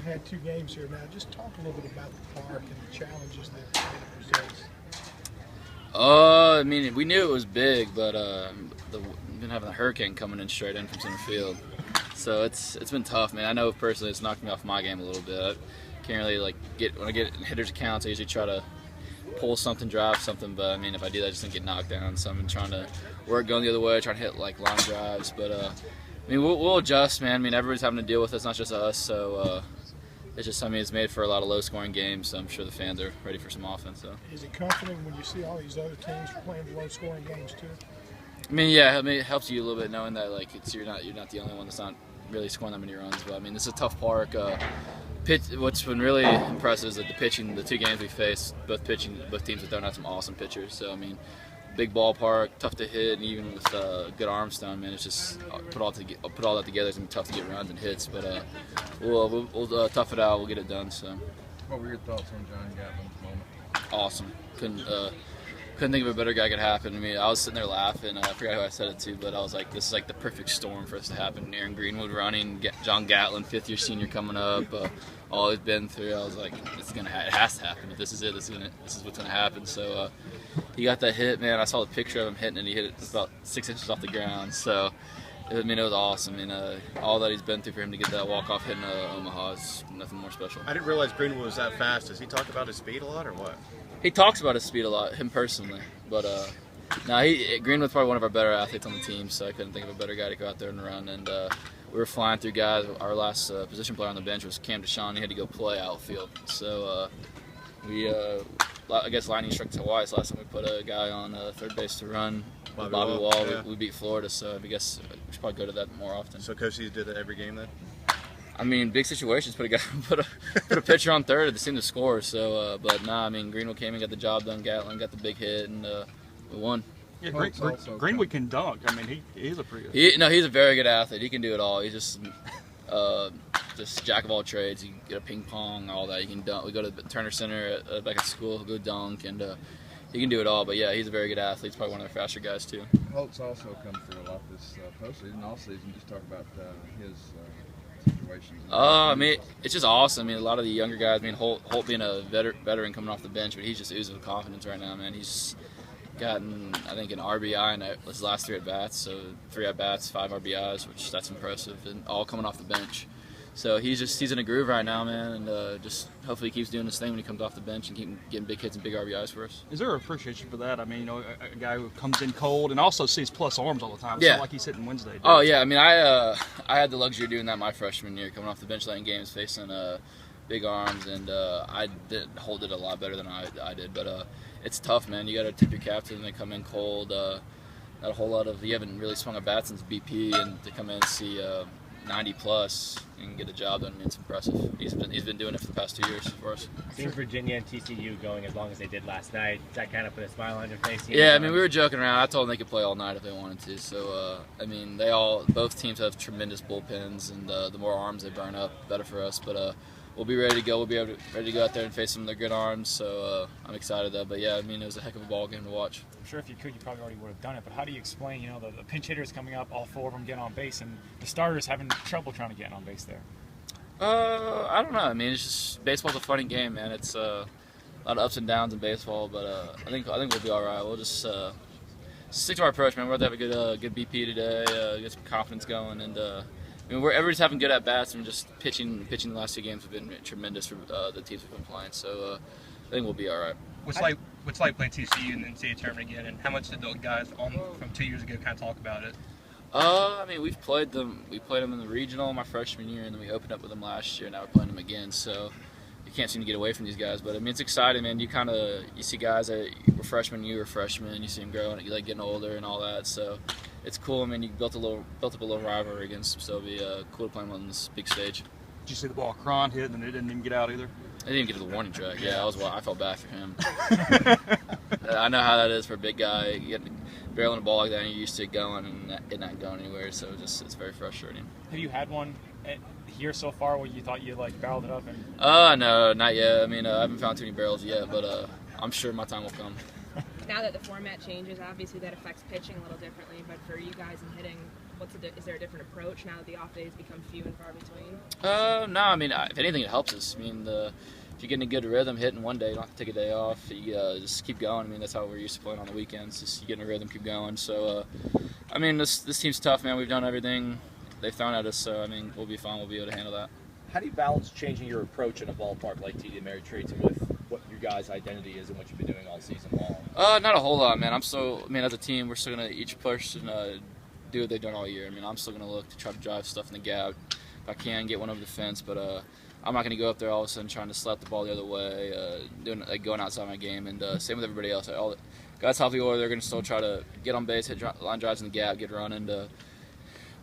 had 2 games here now. Just talk a little bit about the park and the challenges that it presents. I mean, we knew it was big, but we've been having a hurricane coming in straight in from center field, so it's been tough, man. I know personally it's knocked me off my game a little bit. I can't really when I get in hitters' accounts, I usually try to pull something, drive something, but I mean, if I do that, I just don't get knocked down. So I've been trying to work going the other way, trying to hit like line drives, but I mean, we'll adjust, man. I mean, everybody's having to deal with it. It's not just us, so it's just, I mean, it's made for a lot of low-scoring games, so I'm sure the fans are ready for some offense. So. Is it comforting when you see all these other teams playing low-scoring games too? I mean, yeah, I mean, it helps you a little bit knowing that like you're not the only one that's not really scoring that many runs. But I mean, this is a tough park. What's been really impressive is that the pitching, the 2 games we faced, both teams have thrown out some awesome pitchers. So I mean, big ballpark, tough to hit, and even with good arm stone, man, it's just put all that together. It's gonna be tough to get runs and hits, but we'll tough it out. We'll get it done. So. What were your thoughts on John Gatlin's moment? Awesome. Couldn't think of a better guy could happen. I mean, I was sitting there laughing. I forgot who I said it to, but I was like, this is like the perfect storm for us to happen. Aaron Greenwood running, John Gatlin, 5th-year senior coming up, all he's been through. I was like, it has to happen. If this is it, this is what's gonna happen. So he got that hit, man. I saw the picture of him hitting it. He hit it about 6 inches off the ground. So I mean, it was awesome. I mean, all that he's been through for him to get that walk-off hit in Omaha is nothing more special. I didn't realize Greenwood was that fast. Does he talk about his speed a lot or what? He talks about his speed a lot, him personally, but Greenwood's probably one of our better athletes on the team, so I couldn't think of a better guy to go out there and run. And we were flying through guys. Our last position player on the bench was Cam Deshawn. He had to go play outfield, so I guess lightning struck twice. Last time we put a guy on third base to run, Bobby Wall. Yeah. We beat Florida, so I guess we should probably go to that more often. So Coach did that every game then? I mean, big situations. Put a pitcher on third to seem to score. So, but nah. I mean, Greenwood came and got the job done. Gatlin got the big hit, and we won. Yeah, Greenwood can dunk. I mean, he's a pretty. He's a very good athlete. He can do it all. He's just jack of all trades. He can get a ping pong, all that. He can dunk. We go to the Turner Center back at school. He'll go dunk, and he can do it all. But yeah, he's a very good athlete. He's probably one of their faster guys too. Holt's also come through a lot this postseason, all season. Just talk about his situations. I mean, it's just awesome. I mean, a lot of the younger guys. I mean, Holt being a veteran coming off the bench, but he's just oozing with confidence right now, man. He's gotten, I think, an RBI in his last 3 at-bats. So 3 at-bats, 5 RBIs, which that's impressive, and all coming off the bench. So he's in a groove right now, man, and just hopefully he keeps doing this thing when he comes off the bench and keep getting big hits and big RBIs for us. Is there an appreciation for that? I mean, a guy who comes in cold and also sees plus arms all the time. It's Yeah. not like he's hitting Wednesday. Oh yeah, I mean, I had the luxury of doing that my freshman year, coming off the bench late in games, facing big arms, and I did hold it a lot better than I did. But it's tough, man. You got to tip your cap to them. They come in cold. Not a whole lot of. You haven't really swung a bat since BP, and to come in and see 90 plus and get a job done, it's impressive. He's been doing it for the past 2 years for us. Seeing Virginia and TCU going as long as they did last night, does that kind of put a smile on your face? Yeah, I mean, we were joking around. I told them they could play all night if they wanted to. So, I mean, both teams have tremendous bullpens, and the more arms they burn up, the better for us. But we'll be ready to go. We'll be ready to go out there and face some of their good arms. So I'm excited though. But yeah, I mean, it was a heck of a ball game to watch. I'm sure if you could, you probably already would have done it. But how do you explain, the pinch hitters coming up, all 4 of them getting on base, and the starters having trouble trying to get on base there? I don't know. I mean, it's just baseball's a funny game, man. It's a lot of ups and downs in baseball, but I think we'll be all right. We'll just stick to our approach, man. We're going to have a good BP today, get some confidence going, and I mean, everybody's having good at bats, and just pitching the last 2 games have been tremendous for the teams we've been playing. So I think we'll be all right. What's like playing TCU in the NCAA tournament again, and how much did those guys from 2 years ago kind of talk about it? I mean, we've played them. We played them in the regional my freshman year, and then we opened up with them last year. Now we're playing them again, so you can't seem to get away from these guys. But I mean, it's exciting, man. You see guys that were freshmen, you were freshmen, you see them growing, you like getting older and all that. So it's cool. I mean, you built up a little rivalry against them, so it'll be cool to play them on this big stage. Did you see the ball Cron hit and it didn't even get out either? I didn't even get to the warning track. Yeah, I felt bad for him. I know how that is for a big guy, getting barreling a ball like that, and you're used to it going and it not going anywhere. So it's very frustrating. Have you had one here so far where you thought you barreled it up? No, not yet. I mean, I haven't found too many barrels yet, but I'm sure my time will come. Now that the format changes, obviously that affects pitching a little differently. But for you guys in hitting, Is there a different approach now that the off days become few and far between? No, I mean, if anything, it helps us. I mean, if you get in a good rhythm, hitting one day, you don't have to take a day off. You just keep going. I mean, that's how we're used to playing on the weekends. Just you get in a rhythm, keep going. So, I mean, this team's tough, man. We've done everything they've thrown at us. So, I mean, we'll be fine. We'll be able to handle that. How do you balance changing your approach in a ballpark like TD Ameritrade with what your guys' identity is and what you've been doing all season long? Not a whole lot, man. As a team, we're still gonna each person do what they've done all year. I mean, I'm still gonna look to try to drive stuff in the gap if I can, get one over the fence. But I'm not gonna go up there all of a sudden trying to slap the ball the other way, going outside my game. And same with everybody else. All the guys healthy order, they're gonna still try to get on base, hit line drives in the gap, get running.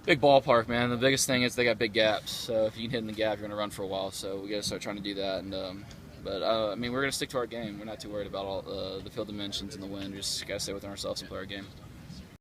Big ballpark, man. The biggest thing is they got big gaps. So if you can hit in the gap, you're gonna run for a while. So we gotta start trying to do that. And I mean, we're gonna stick to our game. We're not too worried about all the field dimensions and the wind. We just gotta stay within ourselves and play our game.